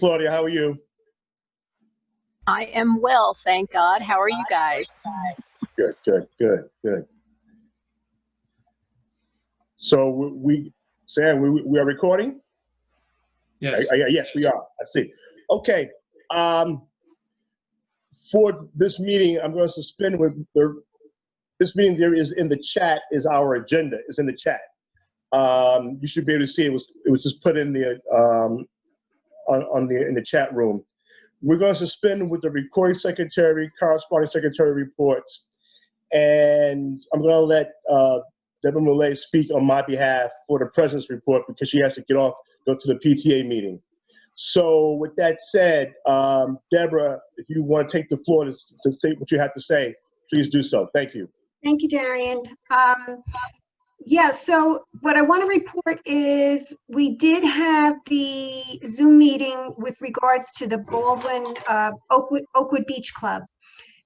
Claudia, how are you? I am well, thank God. How are you guys? Good, good, good, good. So Sam, we are recording? Yes. Yes, we are. I see. Okay. For this meeting, I'm going to suspend this meeting there is in the chat is our agenda, is in the chat. You should be able to see it was just put in the in the chat room. We're going to suspend with the recording secretary, corresponding secretary reports, and I'm going to let Deborah Millay speak on my behalf for the president's report because she has to go to the PTA meeting. So with that said, Deborah, if you want to take the floor to say what you have to say, please do so. Thank you. Thank you, Darian. Yeah, so what I want to report is we did have the Zoom meeting with regards to the Baldwin Oakwood Beach Club.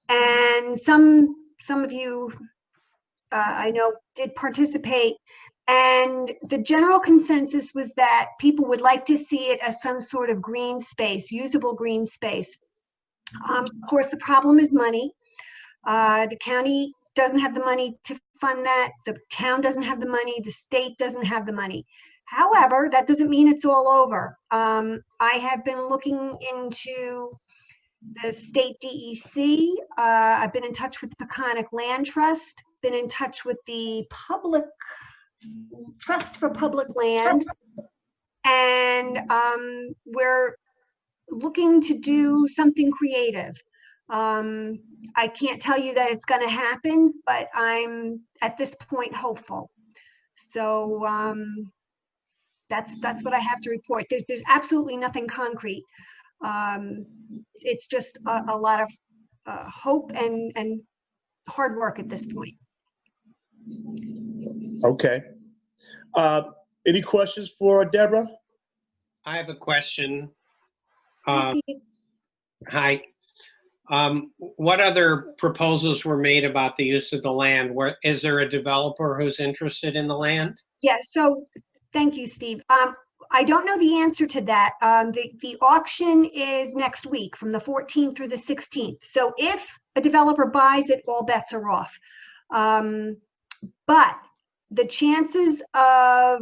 And some of you, I know, did participate. And the general consensus was that people would like to see it as some sort of green space, usable green space. Of course, the problem is money. The county doesn't have the money to fund that. The town doesn't have the money. The state doesn't have the money. However, that doesn't mean it's all over. I have been looking into the state DEC. I've been in touch with the Peconic Land Trust, been in touch with the Public Trust for Public Land, and we're looking to do something creative. I can't tell you that it's going to happen, but I'm at this point hopeful. So that's what I have to report. There's absolutely nothing concrete. It's just a lot of hope and hard work at this point. Okay. Any questions for Deborah? I have a question. Hey, Steve. Hi. What other proposals were made about the use of the land? Is there a developer who's interested in the land? Yeah, so thank you, Steve. I don't know the answer to that. The auction is next week from the 14th through the 16th. So if a developer buys it, all bets are off. But the chances of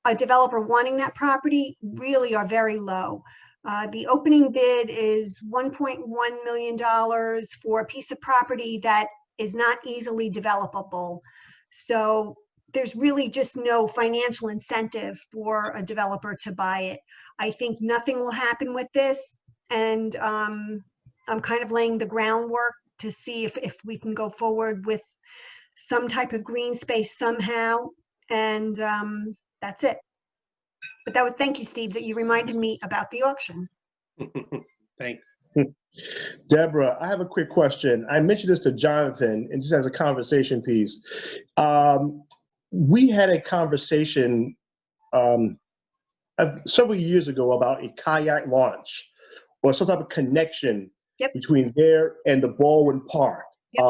a developer wanting that property really are very low. The opening bid is $1.1 million for a piece of property that is not easily developable. So there's really just no financial incentive for a developer to buy it. I think nothing will happen with this. And I'm kind of laying the groundwork to see if we can go forward with some type of green space somehow. And that's it. But thank you, Steve, that you reminded me about the auction. Thanks. Deborah, I have a quick question. I mentioned this to Jonathan, and just as a conversation piece. We had a conversation several years ago about a kayak launch or some type of connection between there and the Baldwin Park. Yep.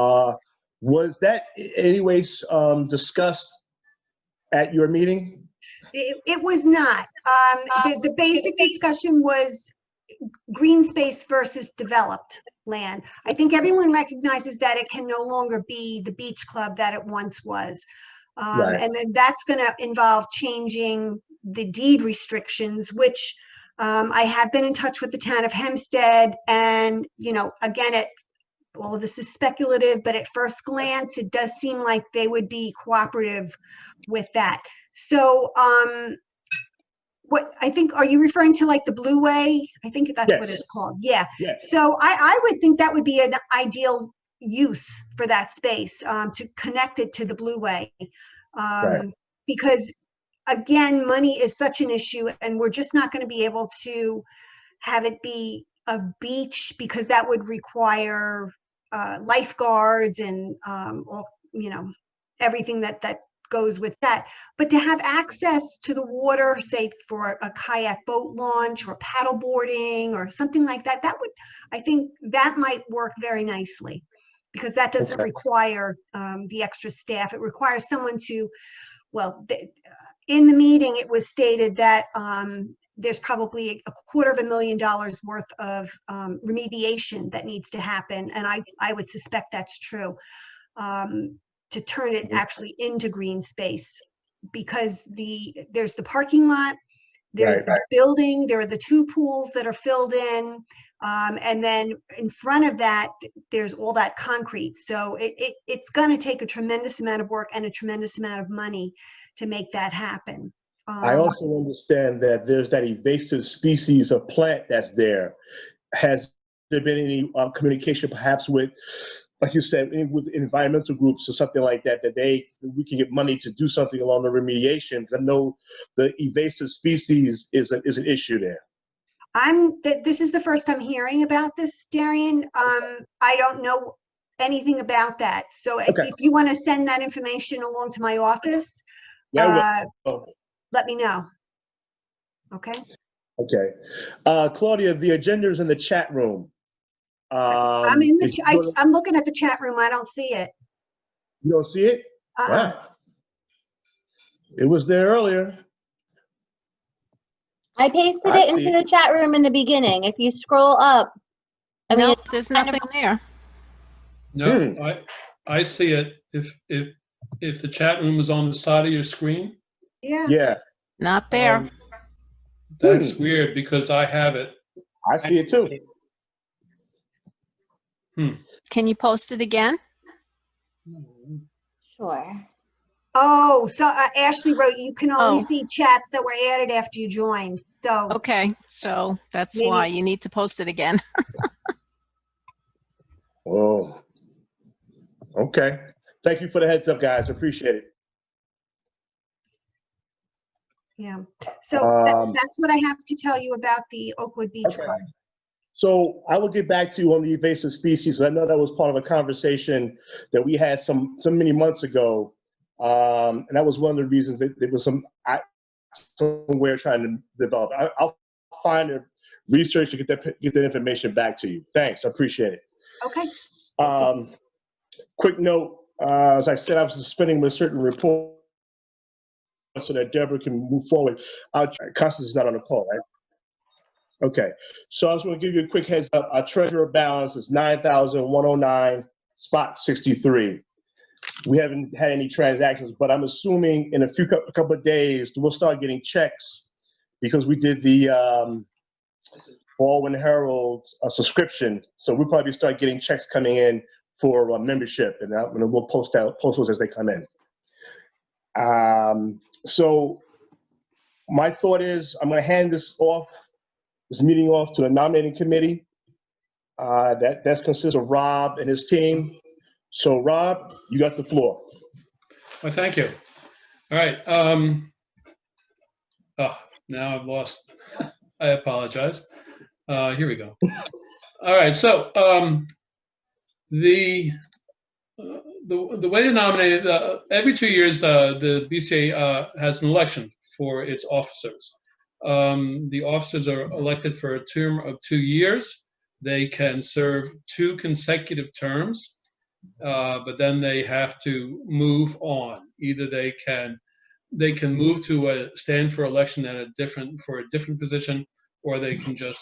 Was that in any ways discussed at your meeting? It was not. The basic discussion was green space versus developed land. I think everyone recognizes that it can no longer be the beach club that it once was. Right. And then that's going to involve changing the deed restrictions, which I have been in touch with the town of Hempstead. And, you know, again, all of this is speculative, but at first glance, it does seem like they would be cooperative with that. So what I think, are you referring to like the Blue Way? I think that's what it's called. Yeah. Yes. So I would think that would be an ideal use for that space, to connect it to the Blue Way. Right. Because again, money is such an issue and we're just not going to be able to have it be a beach because that would require lifeguards and all, you know, everything that goes with that. But to have access to the water, say for a kayak boat launch or paddle boarding or something like that, I think that might work very nicely because that doesn't require the extra staff. It requires someone to, well, in the meeting, it was stated that there's probably $250,000 worth of remediation that needs to happen, and I would suspect that's true, to turn it actually into green space, because there's the parking lot, there's the building, there are the 2 pools that are filled in, and then in front of that, there's all that concrete. So it's going to take a tremendous amount of work and a tremendous amount of money to make that happen. I also understand that there's that invasive species of plant that's there. Has there been any communication perhaps with, like you said, with environmental groups or something like that, that we can get money to do something along the remediation? Because I know the invasive species is an issue there. This is the first I'm hearing about this, Darian. I don't know anything about that. So if you want to send that information along to my office, let me know. Okay. Okay. Claudia, the agenda is in the chat room. I'm looking at the chat room. I don't see it. You don't see it? Wow. It was there earlier. I pasted it into the chat room in the beginning. If you scroll up, No, there's nothing there. No, I see it. If the chat room is on the side of your screen. Yeah. Not there. That's weird because I have it. I see it too. Can you post it again? Sure. Oh, so Ashley wrote, you can only see chats that were added after you joined. So Okay, so that's why you need to post it again. Oh, okay. Thank you for the heads up, guys. Appreciate it. Yeah. So that's what I have to tell you about the Oakwood Beach Club. So I will get back to you on the invasive species. I know that was part of a conversation that we had so many months ago. And that was one of the reasons that there was somewhere trying to develop. I'll find a research to get that information back to you. Thanks, I appreciate it. Okay. Quick note, as I said, I was suspending with certain reports so that Deborah can move forward. Constance is not on the call, right? Okay, so I was going to give you a quick heads up. Our treasurer balance is 9,109, spot 63. We haven't had any transactions, but I'm assuming in a couple of days we'll start getting checks because we did the Baldwin Herald subscription. So we'll probably start getting checks coming in for membership, and we'll post those as they come in. So my thought is I'm going to hand this meeting off to the nominating committee. That consists of Rob and his team. So Rob, you got the floor. Well, thank you. All right. Now I've lost. I apologize. Here we go. All right. So the way to nominate it, every 2 years, the BCA has an election for its officers. The officers are elected for a term of 2 years. They can serve 2 consecutive terms, but then they have to move on. Either they can move to stand for election for a different position, or they can just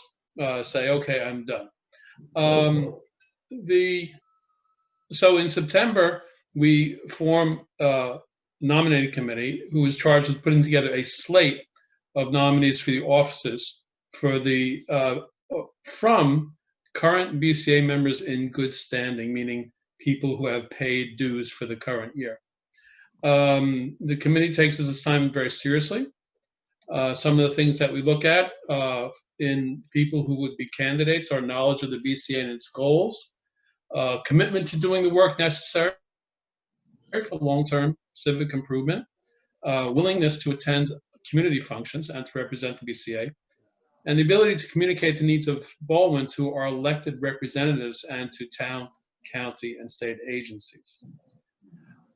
say, okay, I'm done. So in September, we form a nominating committee who is charged with putting together a slate of nominees for the offices from current BCA members in good standing, meaning people who have paid dues for the current year. The committee takes this assignment very seriously. Some of the things that we look at in people who would be candidates are knowledge of the BCA and its goals, commitment to doing the work necessary for long-term civic improvement, willingness to attend community functions and to represent the BCA, and the ability to communicate the needs of Baldwin to our elected representatives and to town, county, and state agencies.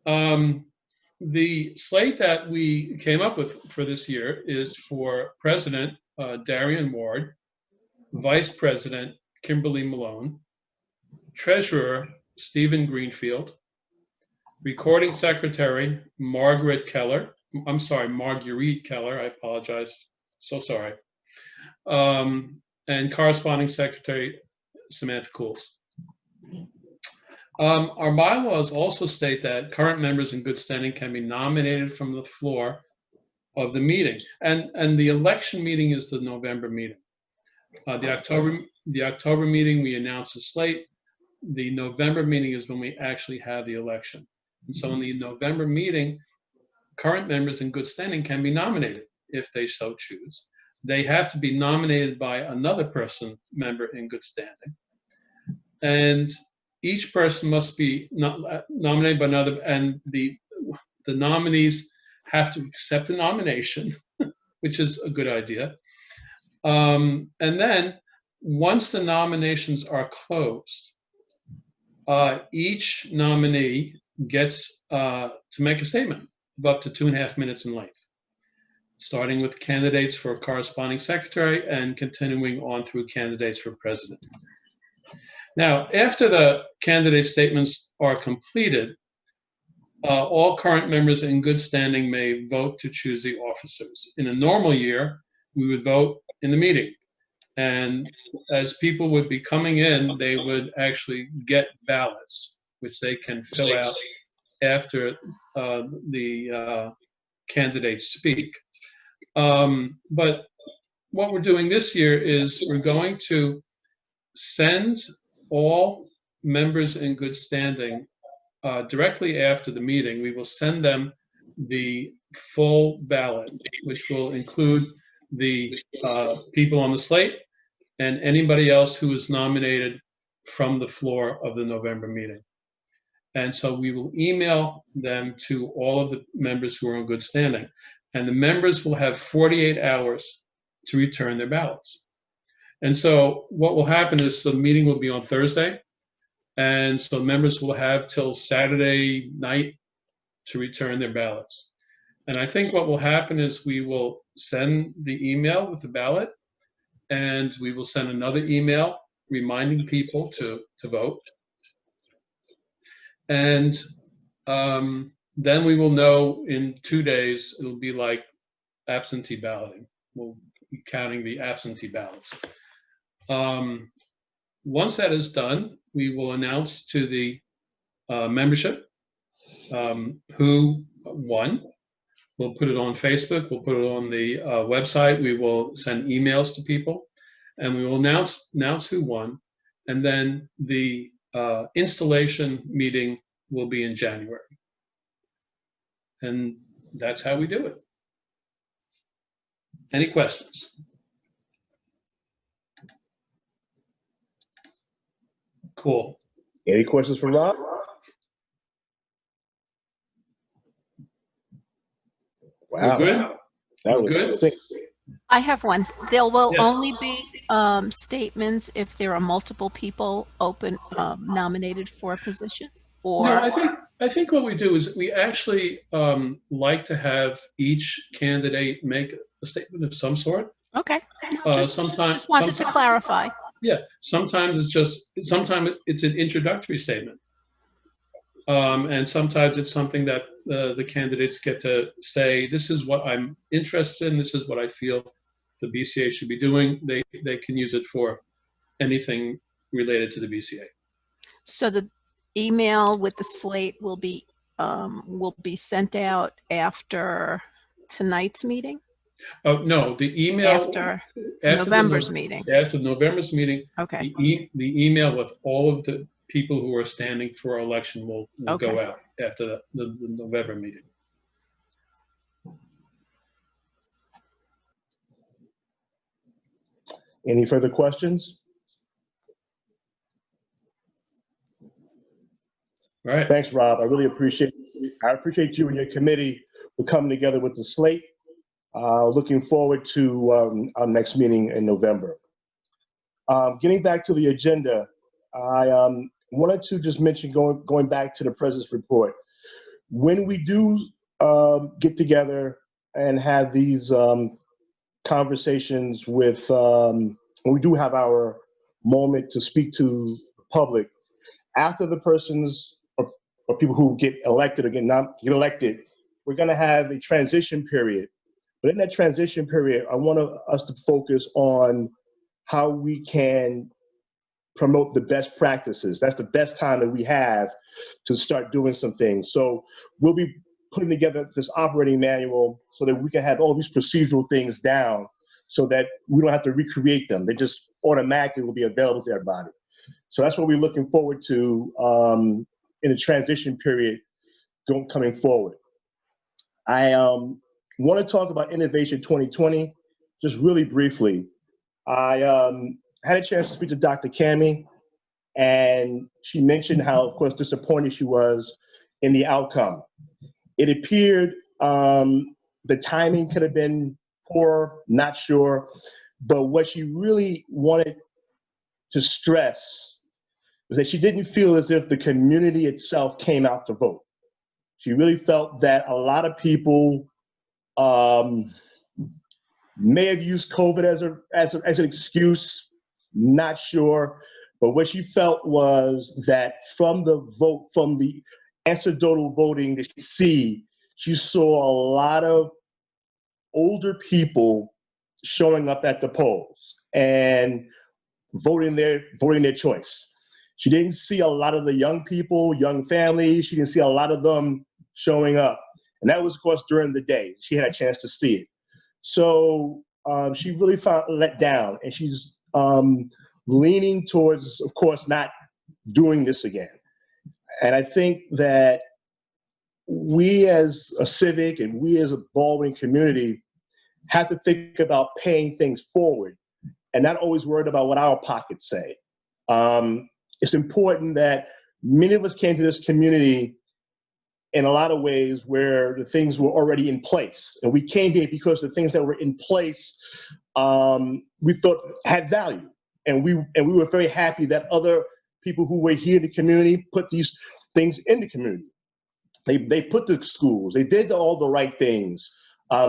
The slate that we came up with for this year is for President Darian Ward, Vice President Kimberly Malone, Treasurer Stephen Greenfield, Recording Secretary Marguerite Keller, I apologize, so sorry. and corresponding secretary, Samantha Cools. Our bylaws also state that current members in good standing can be nominated from the floor of the meeting. And the election meeting is the November meeting. The October meeting, we announce the slate. The November meeting is when we actually have the election. And so in the November meeting, current members in good standing can be nominated if they so choose. They have to be nominated by another member in good standing. And each person must be nominated by another, and the nominees have to accept the nomination, which is a good idea. And then once the nominations are closed, each nominee gets to make a statement of up to 2.5 minutes in length, starting with candidates for corresponding secretary and continuing on through candidates for president. Now, after the candidate statements are completed, all current members in good standing may vote to choose the officers. In a normal year, we would vote in the meeting. And as people would be coming in, they would actually get ballots, which they can fill out after the candidates speak. But what we're doing this year is we're going to send all members in good standing directly after the meeting. We will send them the full ballot, which will include the people on the slate and anybody else who is nominated from the floor of the November meeting. And so we will email them to all of the members who are in good standing. And the members will have 48 hours to return their ballots. And so what will happen is the meeting will be on Thursday. And so members will have till Saturday night to return their ballots. And I think what will happen is we will send the email with the ballot, and we will send another email reminding people to vote. And then we will know in 2 days, it'll be like absentee balloting. We'll be counting the absentee ballots. Once that is done, we will announce to the membership who won. We'll put it on Facebook, we'll put it on the website, we will send emails to people, and we will announce who won. And then the installation meeting will be in January. And that's how we do it. Any questions? Cool. Any questions for Rob? Wow. We're good? That was Good? sick. I have one. There will Yes. only be statements if there are multiple people nominated for a position, or No, I think what we do is we actually like to have each candidate make a statement of some sort. okay. No, just wanted to clarify. Yeah, sometimes it's an introductory statement. And sometimes it's something that the candidates get to say, this is what I'm interested in, this is what I feel the BCA should be doing. They can use it for anything related to the BCA. So the email with the slate will be sent out after tonight's meeting? Oh, no, the email After November's meeting. After November's meeting, Okay. the email with all of the people who are standing for election will Okay. go out after the November meeting. Any further questions? All right. Thanks, Rob. I really appreciate you and your committee for coming together with the slate. Looking forward to our next meeting in November. Getting back to the agenda, I wanted to just mention going back to the president's report. When we do get together and have these conversations with, when we do have our moment to speak to the public, after the persons or people who get elected or not get elected, we're going to have a transition period But in that transition period, I want us to focus on how we can promote the best practices. That's the best time that we have to start doing some things. So we'll be putting together this operating manual so that we can have all these procedural things down so that we don't have to recreate them. They just automatically will be available to everybody. So that's what we're looking forward to in the transition period coming forward. I want to talk about Innovation 2020 just really briefly. I had a chance to speak to Dr. Cami, and she mentioned how, of course, disappointed she was in the outcome. It appeared the timing could have been poor, not sure, but what she really wanted to stress was that she didn't feel as if the community itself came out to vote. She really felt that a lot of people may have used COVID as an excuse, not sure. But what she felt was that from the vote, from the anecdotal voting that she saw a lot of older people showing up at the polls and voting their choice. She didn't see a lot of the young people, young families. She didn't see a lot of them showing up. And that was, of course, during the day. She had a chance to see it. So she really felt let down, and she's leaning towards, of course, not doing this again. And I think that we as a civic and we as a Baldwin community have to think about paying things forward and not always worried about what our pockets say. It's important that many of us came to this community in a lot of ways where the things were already in place. And we came here because the things that were in place we thought had value. And we were very happy that other people who were here in the community put these things in the community. They put the schools, they did all the right things.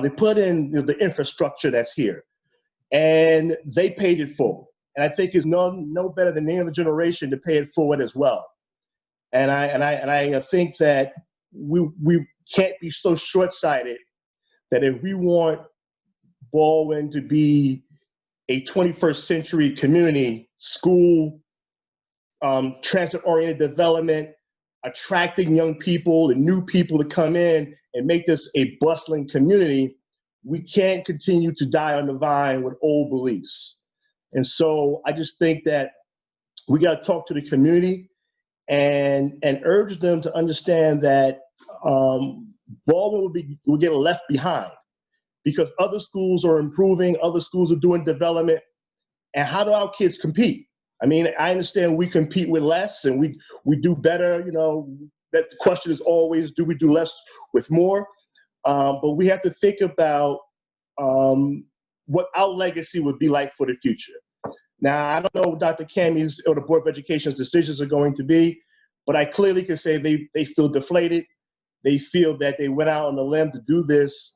They put in the infrastructure that's here, and they paid it forward. And I think it's no better than any other generation to pay it forward as well. And I think that we can't be so short-sighted that if we want Baldwin to be a 21st century community, school, transit-oriented development, attracting young people and new people to come in and make this a bustling community, we can't continue to die on the vine with old beliefs. And so I just think that we got to talk to the community and urge them to understand that Baldwin will get left behind because other schools are improving, other schools are doing development. And how do our kids compete? I mean, I understand we compete with less and we do better, that the question is always, do we do less with more? But we have to think about what our legacy would be like for the future. Now, I don't know what Dr. Cami's or the Board of Education's decisions are going to be, but I clearly can say they feel deflated. They feel that they went out on a limb to do this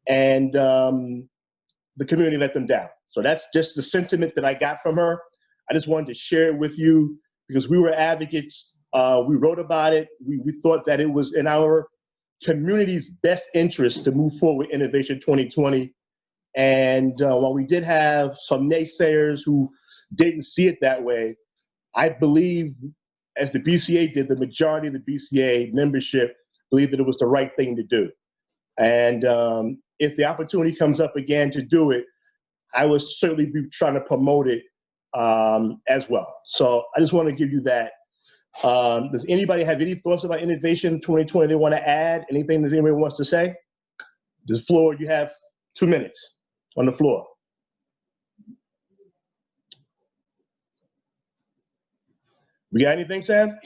and the community let them down. So that's just the sentiment that I got from her. I just wanted to share it with you because we were advocates. We wrote about it. We thought that it was in our community's best interest to move forward with Innovation 2020. And while we did have some naysayers who didn't see it that way, I believe, as the BCA did, the majority of the BCA membership believed that it was the right thing to do. And if the opportunity comes up again to do it, I will certainly be trying to promote it as well. So I just want to give you that. Does anybody have any thoughts about Innovation 2020 they want to add? Anything that anybody wants to say? The floor, you have 2 minutes on the floor. We got anything, Sam?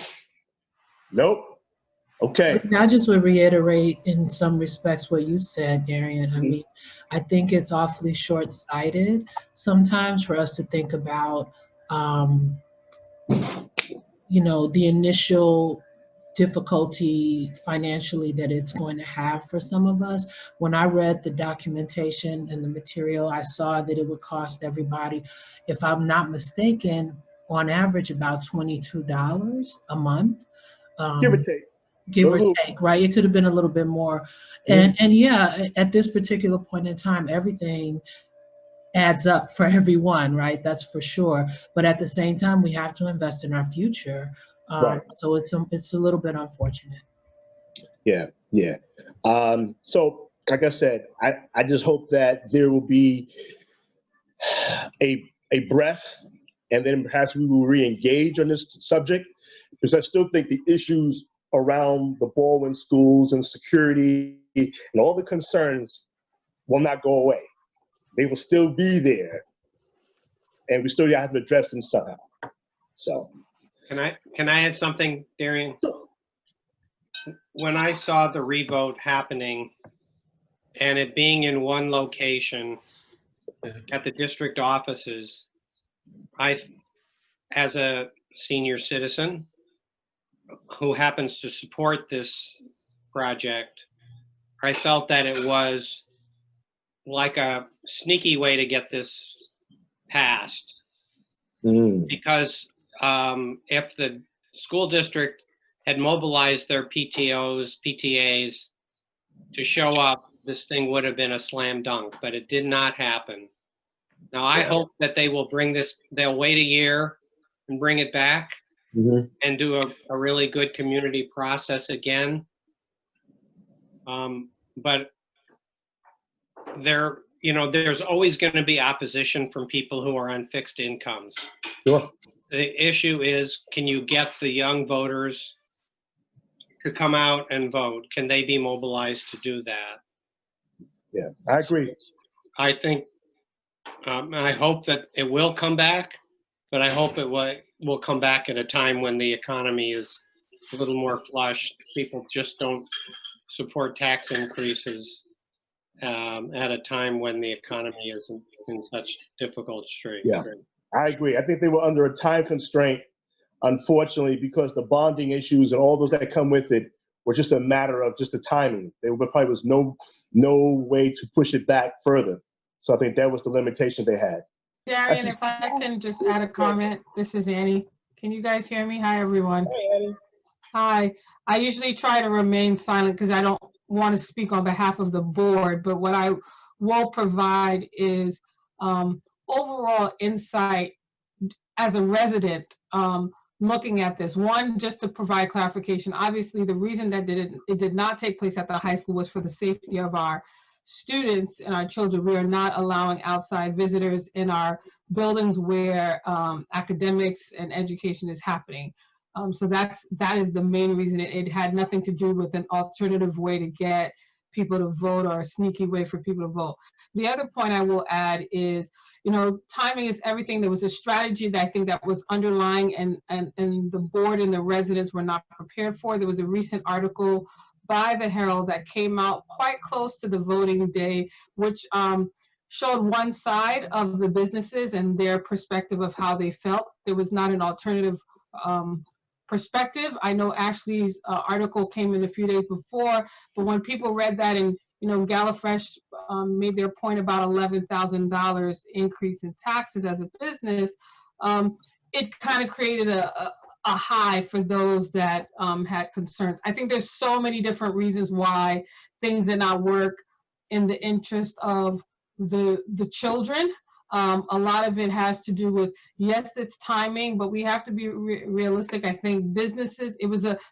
Nope. Okay. I just would reiterate in some respects what you said, Darian. I mean, I think it's awfully short-sighted sometimes for us to think about, the initial difficulty financially that it's going to have for some of us. When I read the documentation and the material, I saw that it would cost everybody, if I'm not mistaken, on average about $22 a month. Give or take. give or take, right? It could have been a little bit more. And yeah, at this particular point in time, everything adds up for everyone, right? That's for sure. But at the same time, we have to invest in our future. Right. So it's a little bit unfortunate. Yeah, yeah. So like I said, I just hope that there will be a breath, and then perhaps we will re-engage on this subject, because I still think the issues around the Baldwin schools and security and all the concerns will not go away. They will still be there, and we still have to address them somehow. So, can I add something, Darian? When I saw the revote happening and it being in one location at the district offices, as a senior citizen who happens to support this project, I felt that it was like a sneaky way to get this passed. Because if the school district had mobilized their PTOs, PTAs to show up, this thing would have been a slam dunk, but it did not happen. Now, I hope that they will bring this, they'll wait a year and bring it back and do a really good community process again. But there's always going to be opposition from people who are on fixed incomes. Sure. The issue is, can you get the young voters to come out and vote? Can they be mobilized to do that? Yeah, I agree. I think, I hope that it will come back, but I hope it will come back at a time when the economy is a little more flush. People just don't support tax increases at a time when the economy is in such difficult straits. Yeah, I agree. I think they were under a time constraint, unfortunately, because the bonding issues and all those that come with it were just a matter of just the timing. There probably was no way to push it back further. So I think that was the limitation they had. Darian, if I can just add a comment, this is Annie. Can you guys hear me? Hi, everyone. Hi, Annie. Hi. I usually try to remain silent because I don't want to speak on behalf of the board, but what I will provide is overall insight as a resident looking at this. One, just to provide clarification, obviously the reason that it did not take place at the high school was for the safety of our students and our children. We are not allowing outside visitors in our buildings where academics and education is happening. So that is the main reason. It had nothing to do with an alternative way to get people to vote or a sneaky way for people to vote. The other point I will add is, timing is everything. There was a strategy that I think that was underlying and the board and the residents were not prepared for. There was a recent article by the Herald that came out quite close to the voting day, which showed one side of the businesses and their perspective of how they felt. There was not an alternative perspective. I know Ashley's article came in a few days before, but when people read that and Gallifresh made their point about $11,000 increase in taxes as a business, it kind of created a high for those that had concerns. I think there's so many different reasons why things did not work in the interest of the children. A lot of it has to do with, yes, it's timing, but we have to be realistic. I think businesses,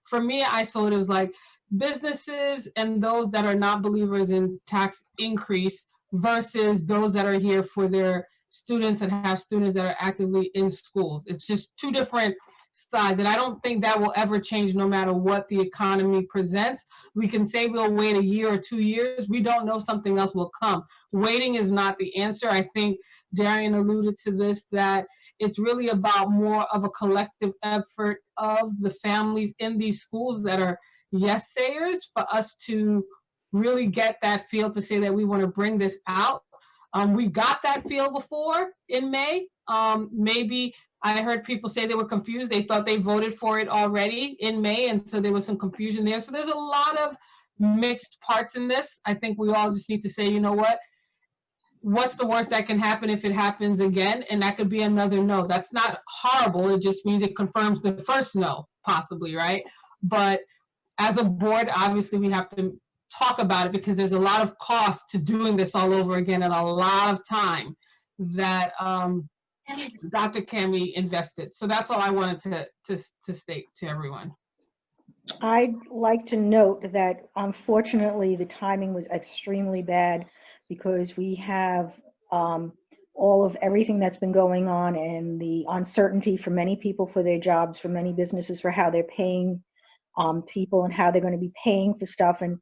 for me, I saw it was like businesses and those that are not believers in tax increase versus those that are here for their students and have students that are actively in schools. It's just two different sides, and I don't think that will ever change no matter what the economy presents. We can say we'll wait a year or 2 years. We don't know, something else will come. Waiting is not the answer. I think Darian alluded to this, that it's really about more of a collective effort of the families in these schools that are yes-sayers for us to really get that feel to say that we want to bring this out. We got that feel before in May. Maybe I heard people say they were confused. They thought they voted for it already in May, and so there was some confusion there. So there's a lot of mixed parts in this. I think we all just need to say, you know what? What's the worst that can happen if it happens again? And that could be another no. That's not horrible. It just means it confirms the first no, possibly, right? But as a board, obviously we have to talk about it because there's a lot of cost to doing this all over again and a lot of time that Dr. Kami invested. So that's all I wanted to state to everyone. I'd like to note that unfortunately the timing was extremely bad because we have all of everything that's been going on and the uncertainty for many people for their jobs, for many businesses for how they're paying people and how they're going to be paying for stuff. And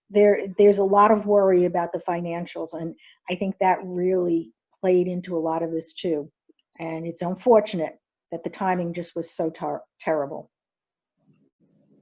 there's a lot of worry about the financials. And I think that really played into a lot of this too. And it's unfortunate that the timing just was so terrible.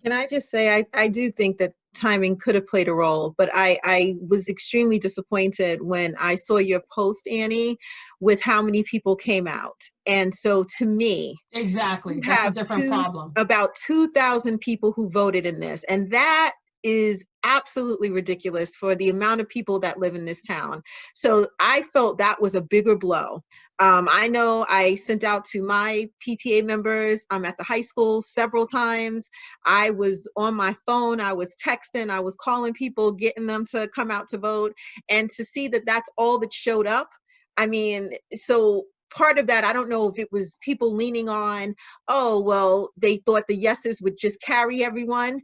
Can I just say, I do think that timing could have played a role, but I was extremely disappointed when I saw your post, Annie, with how many people came out. And so to me, exactly, you that's have a different problem. About 2,000 people who voted in this. And that is absolutely ridiculous for the amount of people that live in this town. So I felt that was a bigger blow. I know I sent out to my PTA members at the high school several times. I was on my phone, I was texting, I was calling people, getting them to come out to vote. And to see that that's all that showed up, I mean, so part of that, I don't know if it was people leaning on, oh, well, they thought the yeses would just carry everyone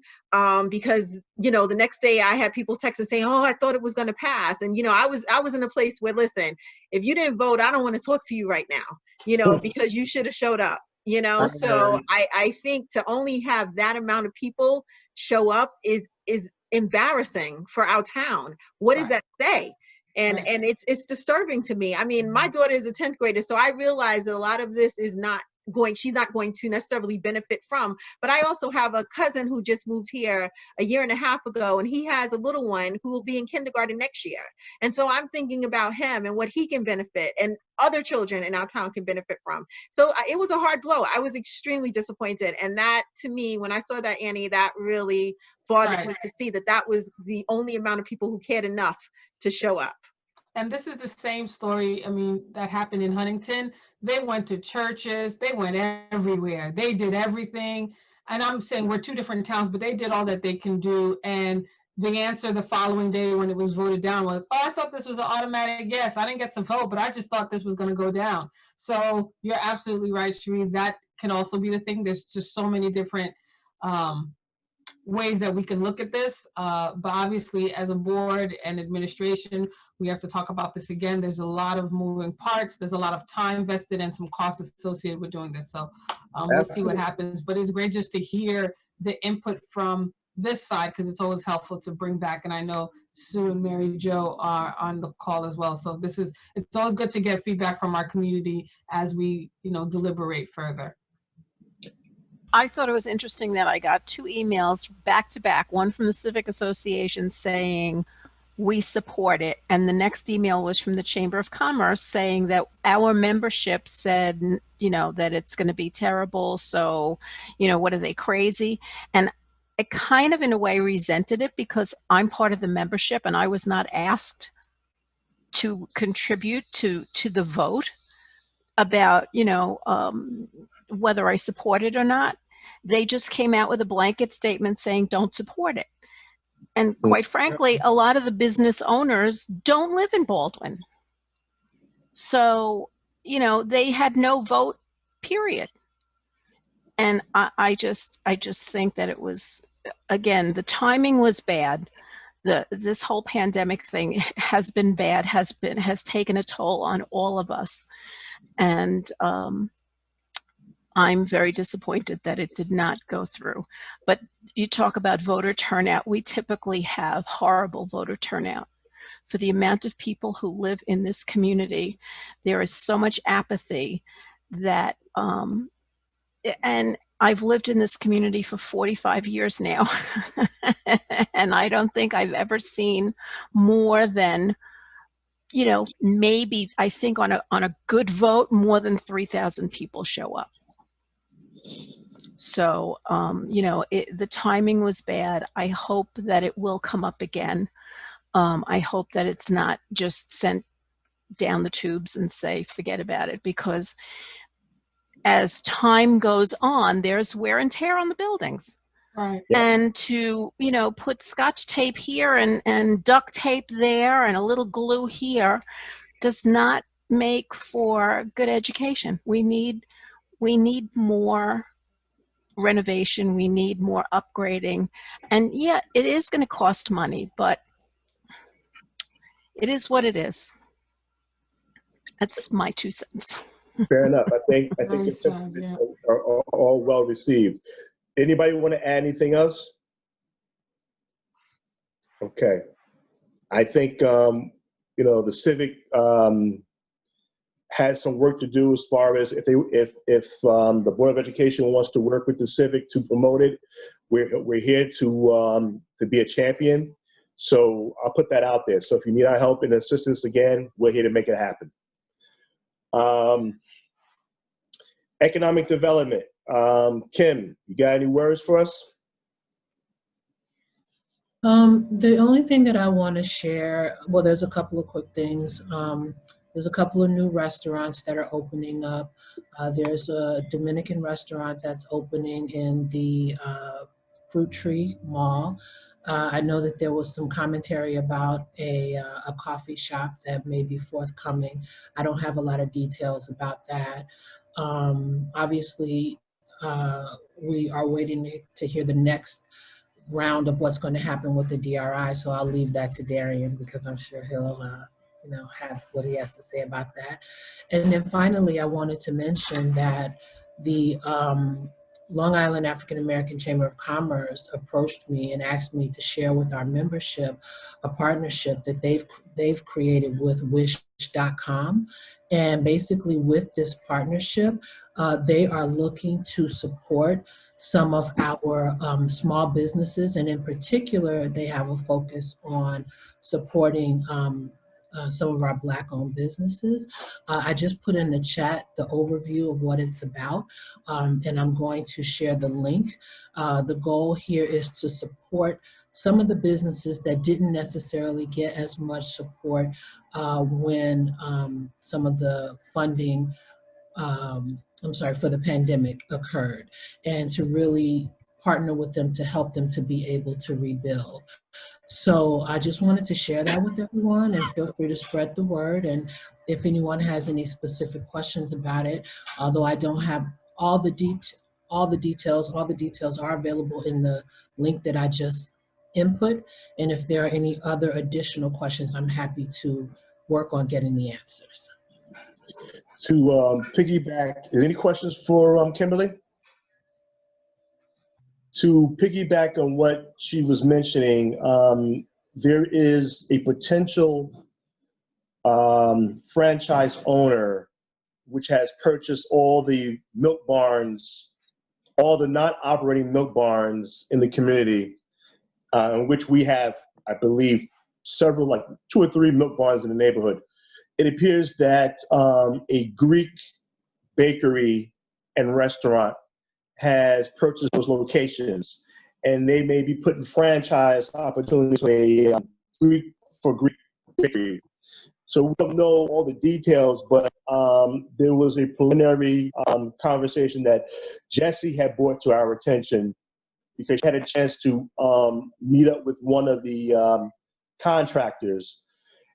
because, you know, the next day I had people texting saying, oh, I thought it was going to pass. And, you know, I was in a place where, listen, if you didn't vote, I don't want to talk to you right now, you know, because you should have showed up, you know. So I think to only have that amount of people show up is embarrassing for our town. What does that say? And it's disturbing to me. I mean, my daughter is a 10th grader, so I realize that a lot of this is she's not going to necessarily benefit from. But I also have a cousin who just moved here a year and a half ago, and he has a little one who will be in kindergarten next year. And so I'm thinking about him and what he can benefit and other children in our town can benefit from. So it was a hard blow. I was extremely disappointed. And that, to me, when I saw that, Annie, that really bothered me to see that that was the only amount of people who cared enough to show up. And this is the same story, I mean, that happened in Huntington. They went to churches, they went everywhere, they did everything. And I'm saying we're two different towns, but they did all that they can do. And the answer the following day when it was voted down was, oh, I thought this was an automatic yes. I didn't get to vote, but I just thought this was going to go down. So you're absolutely right, Sheree. That can also be the thing. There's just so many different ways that we can look at this, but obviously as a board and administration, we have to talk about this again. There's a lot of moving parts. There's a lot of time vested and some costs associated with doing this. So we'll see what happens, but it's great just to hear the input from this side because it's always helpful to bring back. And I know Sue and Mary Jo are on the call as well. So it's always good to get feedback from our community as we, you know, deliberate further. I thought it was interesting that I got 2 emails back to back, one from the Civic Association saying we support it, and the next email was from the Chamber of Commerce saying that our membership said, you know, that it's going to be terrible. So, you know, what are they, crazy? And I kind of in a way resented it because I'm part of the membership and I was not asked to contribute to the vote about, you know, whether I support it or not. They just came out with a blanket statement saying don't support it. And quite frankly, a lot of the business owners don't live in Baldwin. So, you know, they had no vote, period. And I just think that it was, again, the timing was bad. This whole pandemic thing has been bad, has taken a toll on all of us. And I'm very disappointed that it did not go through. But you talk about voter turnout. We typically have horrible voter turnout. For the amount of people who live in this community, there is so much apathy that, and I've lived in this community for 45 years now, and I don't think I've ever seen more than, you know, maybe I think on a good vote, more than 3,000 people show up. So, you know, the timing was bad. I hope that it will come up again. I hope that it's not just sent down the tubes and say, forget about it, because as time goes on, there's wear and tear on the buildings. Right. Yeah. And to, you know, put scotch tape here and duct tape there and a little glue here does not make for good education. We need more renovation. We need more upgrading. And yeah, it is going to cost money, but it is what it is. That's my 2 cents. Fair enough. I think the Nice job, sentiments yeah. are all well received. Anybody want to add anything else? Okay. I think you know, the civic has some work to do as far as if the Board of Education wants to work with the civic to promote it. We're here to be a champion. So I'll put that out there. So if you need our help and assistance again, we're here to make it happen. Economic development. Kim, you got any words for us? The only thing that I want to share, well, there's a couple of quick things. There's a couple of new restaurants that are opening up. There's a Dominican restaurant that's opening in the Fruit Tree Mall. I know that there was some commentary about a coffee shop that may be forthcoming. I don't have a lot of details about that. Obviously, we are waiting to hear the next round of what's going to happen with the DRI. So I'll leave that to Darian because I'm sure he'll, you know, have what he has to say about that. And then finally, I wanted to mention that the Long Island African American Chamber of Commerce approached me and asked me to share with our membership a partnership that they've created with wish.com. And basically with this partnership, they are looking to support some of our small businesses, and in particular, they have a focus on supporting some of our Black-owned businesses. I just put in the chat the overview of what it's about, and I'm going to share the link. The goal here is to support some of the businesses that didn't necessarily get as much support when some of the funding for the pandemic occurred, and to really partner with them to help them to be able to rebuild. So I just wanted to share that with everyone, and feel free to spread the word. And if anyone has any specific questions about it, although I don't have all the details are available in the link that I just input. And if there are any other additional questions, I'm happy to work on getting the answers. To piggyback, is there any questions for Kimberly? To piggyback on what she was mentioning, there is a potential franchise owner which has purchased all the milk barns, all the not operating milk barns in the community, in which we have, I believe, several, like 2 or 3 milk barns in the neighborhood. It appears that a Greek bakery and restaurant has purchased those locations, and they may be putting franchise opportunities for Greek bakery. So we don't know all the details, but there was a preliminary conversation that Jesse had brought to our attention because she had a chance to meet up with one of the contractors.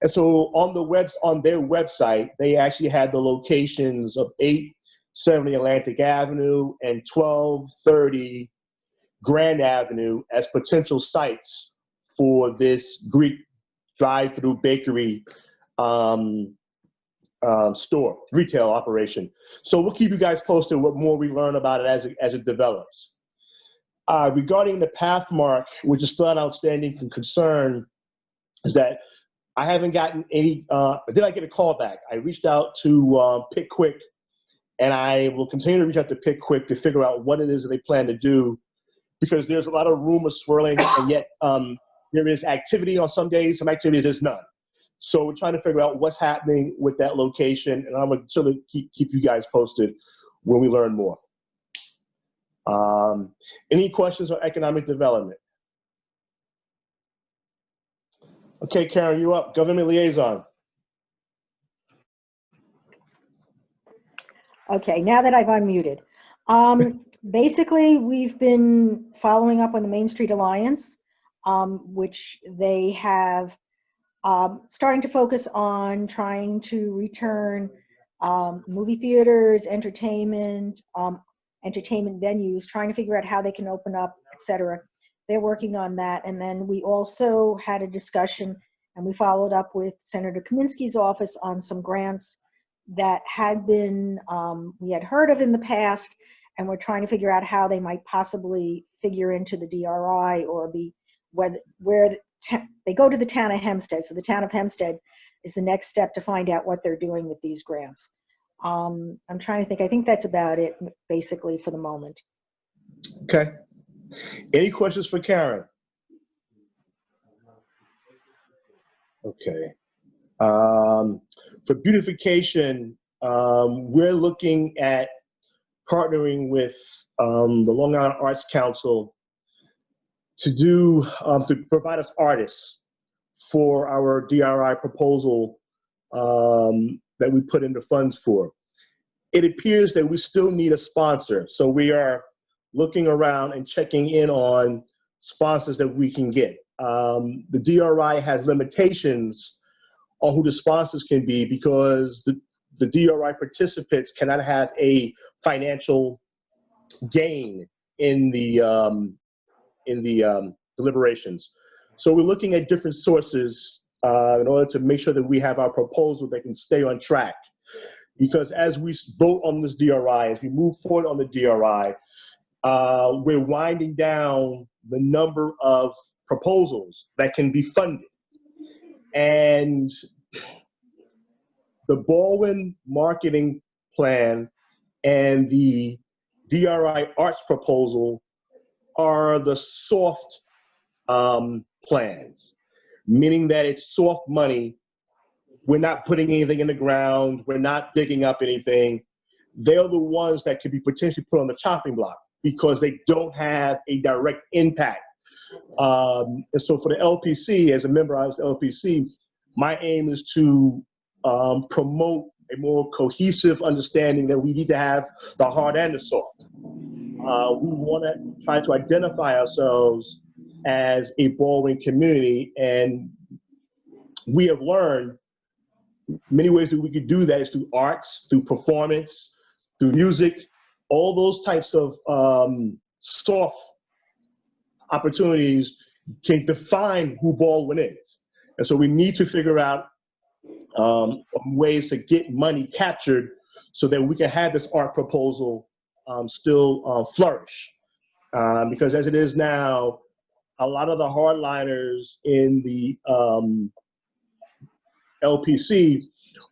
And so on their website, they actually had the locations of 870 Atlantic Avenue and 1230 Grand Avenue as potential sites for this Greek drive-through bakery store, retail operation. So we'll keep you guys posted what more we learn about it as it develops. Regarding the Pathmark, which is still an outstanding concern, is that I haven't gotten any, did I get a call back? I reached out to Pickwick, and I will continue to reach out to Pickwick to figure out what it is that they plan to do, because there's a lot of rumors swirling, and yet there is activity on some days, some activities there's none. So we're trying to figure out what's happening with that location, and I'm going to sort of keep you guys posted when we learn more. Any questions on economic development? Okay, Karen, you're up. Government liaison. Okay, now that I've unmuted. Basically, we've been following up on the Main Street Alliance, which they have starting to focus on trying to return movie theaters, entertainment venues, trying to figure out how they can open up, etc. They're working on that. And then we also had a discussion, and we followed up with Senator Kaminsky's office on some grants that had been, we had heard of in the past, and we're trying to figure out how they might possibly figure into the DRI or be where they go to the town of Hempstead. So the town of Hempstead is the next step to find out what they're doing with these grants. I'm trying to think. I think that's about it, basically, for the moment. Okay. Any questions for Karen? Okay. For beautification, we're looking at partnering with the Long Island Arts Council to provide us artists for our DRI proposal that we put in the funds for. It appears that we still need a sponsor, so we are looking around and checking in on sponsors that we can get. The DRI has limitations on who the sponsors can be because the DRI participants cannot have a financial gain in the deliberations. So we're looking at different sources in order to make sure that we have our proposal that can stay on track. Because as we vote on this DRI, as we move forward on the DRI, we're winding down the number of proposals that can be funded. And the Baldwin marketing plan and the DRI arts proposal are the soft plans, meaning that it's soft money. We're not putting anything in the ground. We're not digging up anything. They're the ones that could be potentially put on the chopping block because they don't have a direct impact. And so for the LPC, as a member of the LPC, my aim is to promote a more cohesive understanding that we need to have the hard and the soft. We want to try to identify ourselves as a Baldwin community, and we have learned many ways that we could do that is through arts, through performance, through music, all those types of soft opportunities can define who Baldwin is. And so we need to figure out ways to get money captured so that we can have this art proposal still flourish. Because as it is now, a lot of the hardliners in the LPC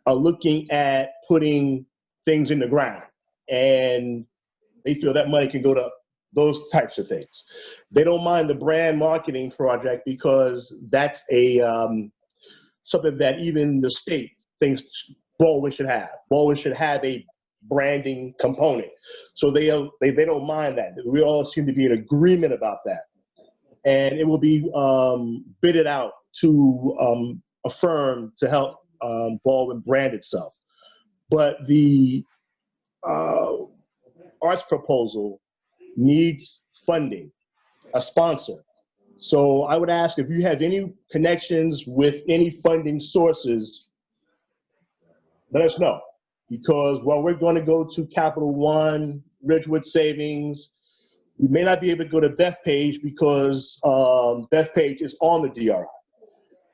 are looking at putting things in the ground, and they feel that money can go to those types of things. They don't mind the brand marketing project because that's a something that even the state thinks Baldwin should have. Baldwin should have a branding component. So they don't mind that. We all seem to be in agreement about that. And it will be bidded out to a firm to help Baldwin brand itself. But the arts proposal needs funding, a sponsor. So I would ask if you have any connections with any funding sources, let us know. Because while we're going to go to Capital One, Ridgewood Savings, we may not be able to go to Bethpage because Bethpage is on the DRI.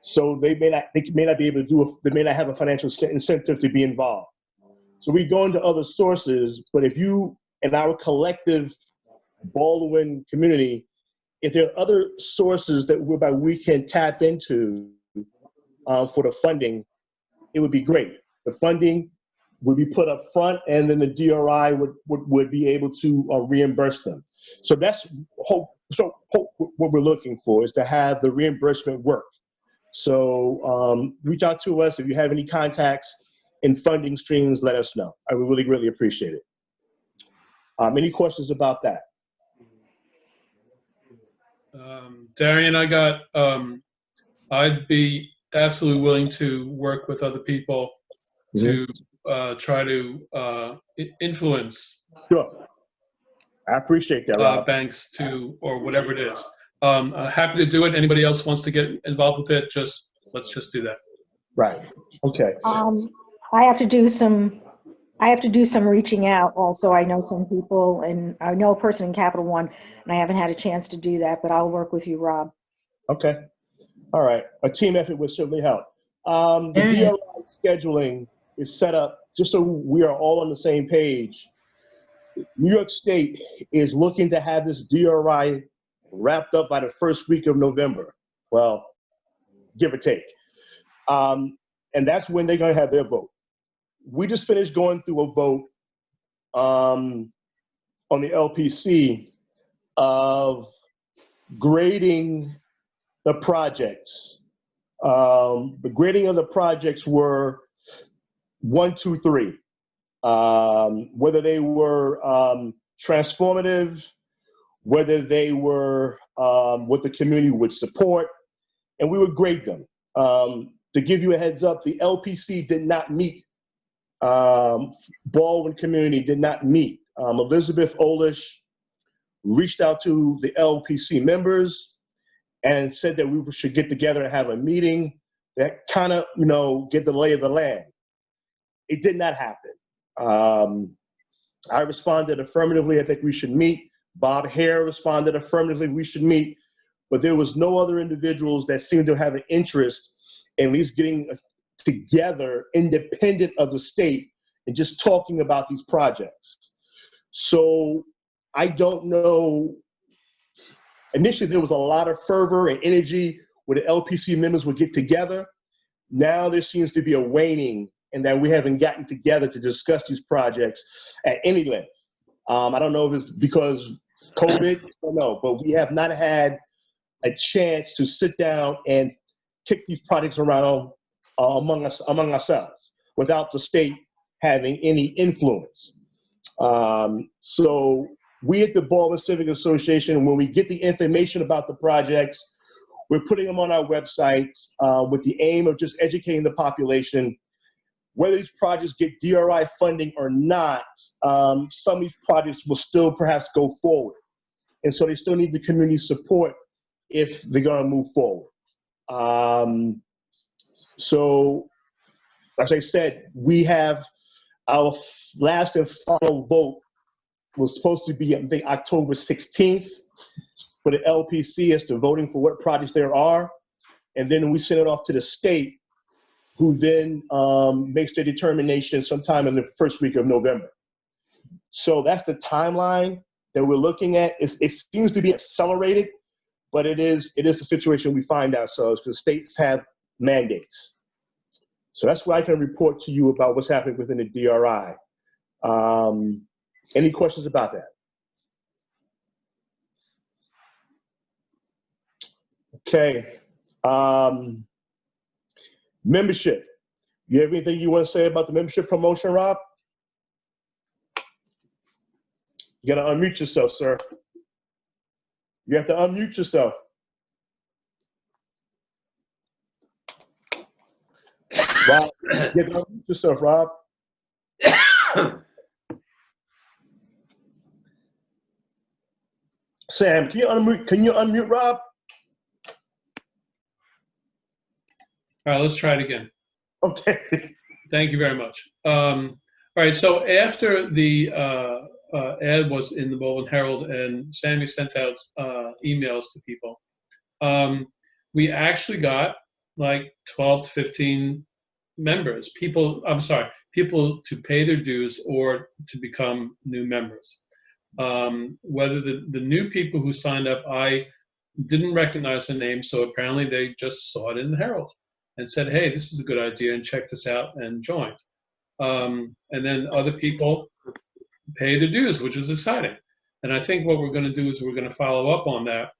So they may not be able to do they may not have a financial incentive to be involved. So we go into other sources, but if you, in our collective Baldwin community, if there are other sources that whereby we can tap into for the funding, it would be great. The funding would be put up front, and then the DRI would be able to reimburse them. So that's what we're looking for, is to have the reimbursement work. So reach out to us if you have any contacts in funding streams. Let us know. I would really greatly appreciate it. Any questions about that? Darian, I'd be absolutely willing to work with other people to try to influence. Sure. I appreciate that, Rob. banks to, or whatever it is. Happy to do it. Anybody else wants to get involved with it, let's just do that. Right. Okay. I have to do some reaching out also. I know some people, and I know a person in Capital One, and I haven't had a chance to do that, but I'll work with you, Rob. Okay. All right. A team effort would certainly help. The DRI scheduling is set up just so we are all on the same page. New York State is looking to have this DRI wrapped up by the first week of November. Well, give or take. And that's when they're going to have their vote. We just finished going through a vote on the LPC of grading the projects. The grading of the projects were 1, 2, 3. Whether they were transformative, whether they were what the community would support, and we would grade them. To give you a heads up, the LPC did not meet. Baldwin community did not meet. Elizabeth Olish reached out to the LPC members and said that we should get together and have a meeting that kind of, get the lay of the land. It did not happen. I responded affirmatively, I think we should meet. Bob Hare responded affirmatively, we should meet. But there was no other individuals that seemed to have an interest in at least getting together independent of the state and just talking about these projects. So I don't know. Initially, there was a lot of fervor and energy where the LPC members would get together. Now there seems to be a waning in that we haven't gotten together to discuss these projects at any length. I don't know if it's because COVID, I don't know, but we have not had a chance to sit down and kick these projects around among ourselves without the state having any influence. So we at the Baldwin Civic Association, when we get the information about the projects, we're putting them on our website with the aim of just educating the population. Whether these projects get DRI funding or not, some of these projects will still perhaps go forward. And so they still need the community support if they're going to move forward. So, as I said, we have our last and final vote was supposed to be, I think, October 16th for the LPC as to voting for what projects there are. And then we send it off to the state, who then makes their determination sometime in the first week of November. So that's the timeline that we're looking at. It seems to be accelerated, but it is the situation we find ourselves because states have mandates. So that's what I can report to you about what's happening within the DRI. Any questions about that? Okay. Membership. You have anything you want to say about the membership promotion, Rob? You got to unmute yourself, sir. You have to unmute yourself. Rob, you have to unmute yourself, Rob. Sam, can you unmute Rob? All right, let's try it again. Okay. Thank you very much. All right, so after the ad was in the Baldwin Herald and Sammy sent out emails to people, we actually got like 12 to 15 members, people to pay their dues or to become new members. Whether the new people who signed up, I didn't recognize the name, so apparently they just saw it in the Herald and said, hey, this is a good idea, and checked this out and joined. And then other people pay the dues, which is exciting. And I think what we're going to do is we're going to follow up on that.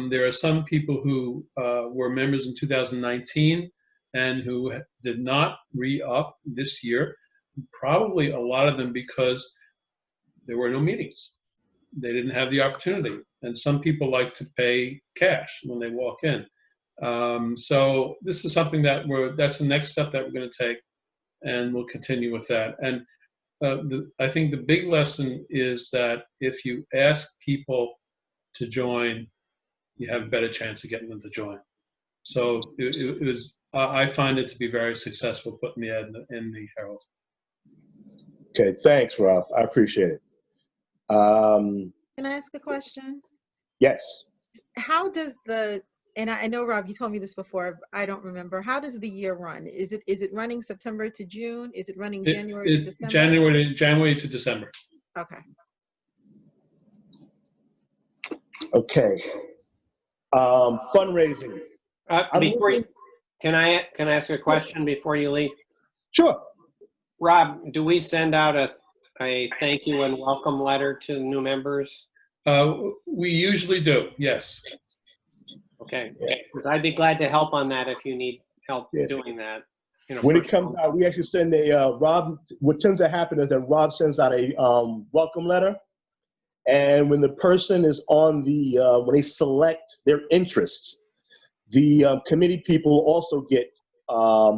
There are some people who were members in 2019 and who did not re-up this year, probably a lot of them because there were no meetings. They didn't have the opportunity. And some people like to pay cash when they walk in. So this is something that's the next step that we're going to take, and we'll continue with that. And I think the big lesson is that if you ask people to join, you have a better chance of getting them to join. So it was, I find it to be very successful putting the ad in the Herald. Okay, thanks, Rob. I appreciate it. Can I ask a question? Yes. How does and I know, Rob, you told me this before, I don't remember. How does the year run? Is it running September to June? Is it running January to December? January to December. Okay. Okay. Fundraising. Can I ask a question before you leave? Sure. Rob, do we send out a thank you and welcome letter to new members? We usually do, yes. Okay, because I'd be glad to help on that if you need help doing that. When it comes out, we actually send Rob, what tends to happen is that Rob sends out a welcome letter. And when the person is on when they select their interests, the committee people also get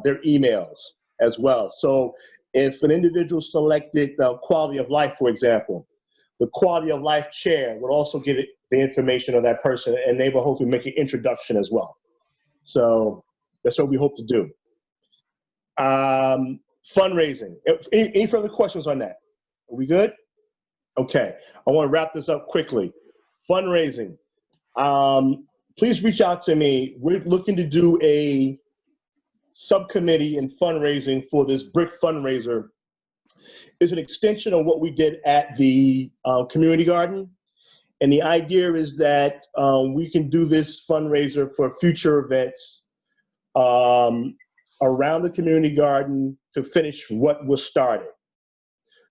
their emails as well. So if an individual selected quality of life, for example, the quality of life chair would also get the information of that person, and they will hopefully make an introduction as well. So that's what we hope to do. Fundraising. Any further questions on that? Are we good? Okay. I want to wrap this up quickly. Fundraising. Please reach out to me. We're looking to do a subcommittee in fundraising for this brick fundraiser. It's an extension of what we did at the community garden. And the idea is that we can do this fundraiser for future events around the community garden to finish what was started.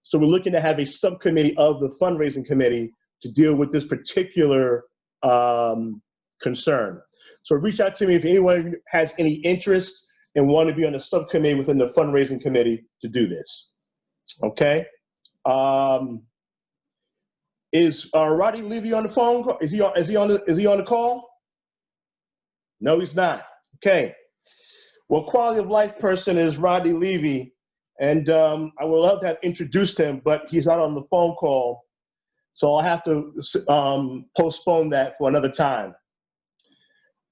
So we're looking to have a subcommittee of the fundraising committee to deal with this particular concern. So reach out to me if anyone has any interest and want to be on the subcommittee within the fundraising committee to do this. Okay. Is Roddy Levy on the phone? Is he on the call? No, he's not. Okay. Well, quality of life person is Roddy Levy, and I would love to have introduced him, but he's not on the phone call, so I'll have to postpone that for another time.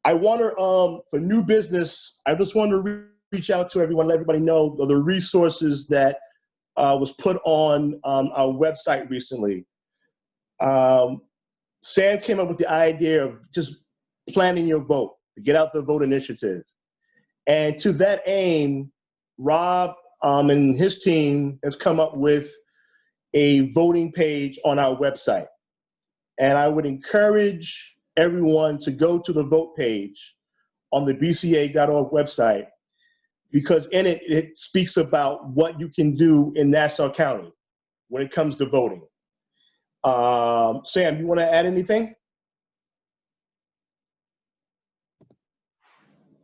I want to, for new business, I just want to reach out to everyone, let everybody know the resources that was put on our website recently. Sam came up with the idea of just planning your vote, to get out the vote initiative. And to that aim, Rob and his team has come up with a voting page on our website. And I would encourage everyone to go to the vote page on the BCA.org website, because in it, it speaks about what you can do in Nassau County when it comes to voting. Sam, you want to add anything?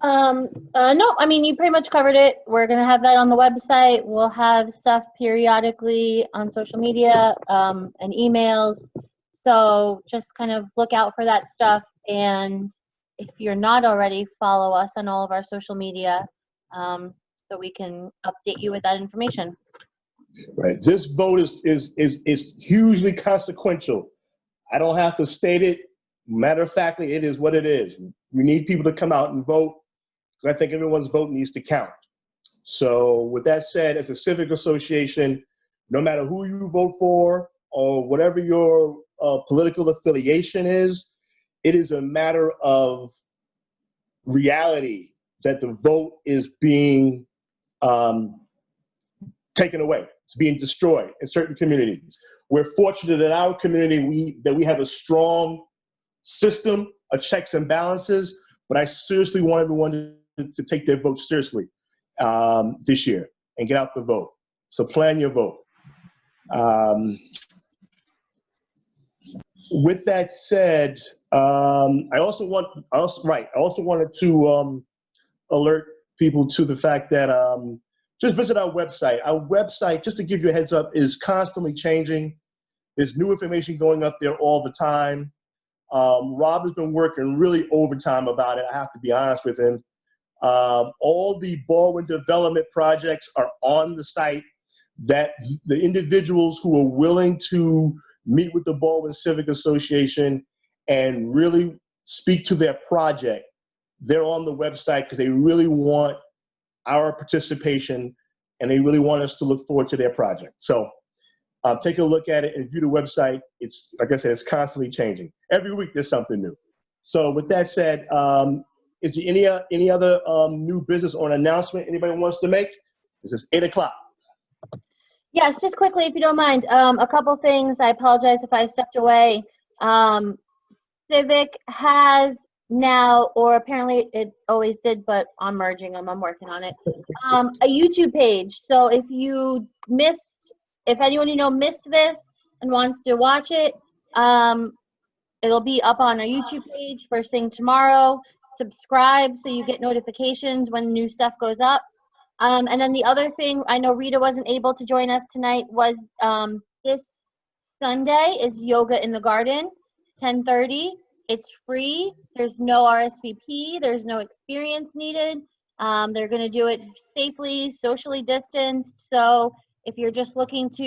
No, I mean, you pretty much covered it. We're going to have that on the website. We'll have stuff periodically on social media and emails. So just kind of look out for that stuff. And if you're not already, follow us on all of our social media so we can update you with that information. Right. This vote is hugely consequential. I don't have to state it. Matter of fact, it is what it is. We need people to come out and vote, because I think everyone's vote needs to count. So with that said, as a civic association, no matter who you vote for or whatever your political affiliation is, it is a matter of reality that the vote is being taken away. It's being destroyed in certain communities. We're fortunate in our community that we have a strong system of checks and balances, but I seriously want everyone to take their vote seriously this year and get out the vote. So plan your vote. With that said, I also wanted to alert people to the fact that just visit our website. Our website, just to give you a heads up, is constantly changing. There's new information going up there all the time. Rob has been working really overtime about it, I have to be honest with him. All the Baldwin development projects are on the site. that the individuals who are willing to meet with the Baldwin Civic Association and really speak to their project, they're on the website because they really want our participation and they really want us to look forward to their project. So take a look at it and view the website. It's, like I said, it's constantly changing. Every week there's something new. So with that said, is there any other new business or an announcement anybody wants to make? This is 8 o'clock. Yes, just quickly, if you don't mind, a couple things. I apologize if I stepped away. Civic has now, or apparently it always did, but I'm merging them. I'm working on it. A YouTube page. So if you missed, if anyone you know missed this and wants to watch it, it'll be up on our YouTube page first thing tomorrow. Subscribe so you get notifications when new stuff goes up. And then the other thing, I know Rita wasn't able to join us tonight, was this Sunday is Yoga in the Garden, 10:30. It's free. There's no RSVP. There's no experience needed. They're going to do it safely, socially distanced. So if you're just looking to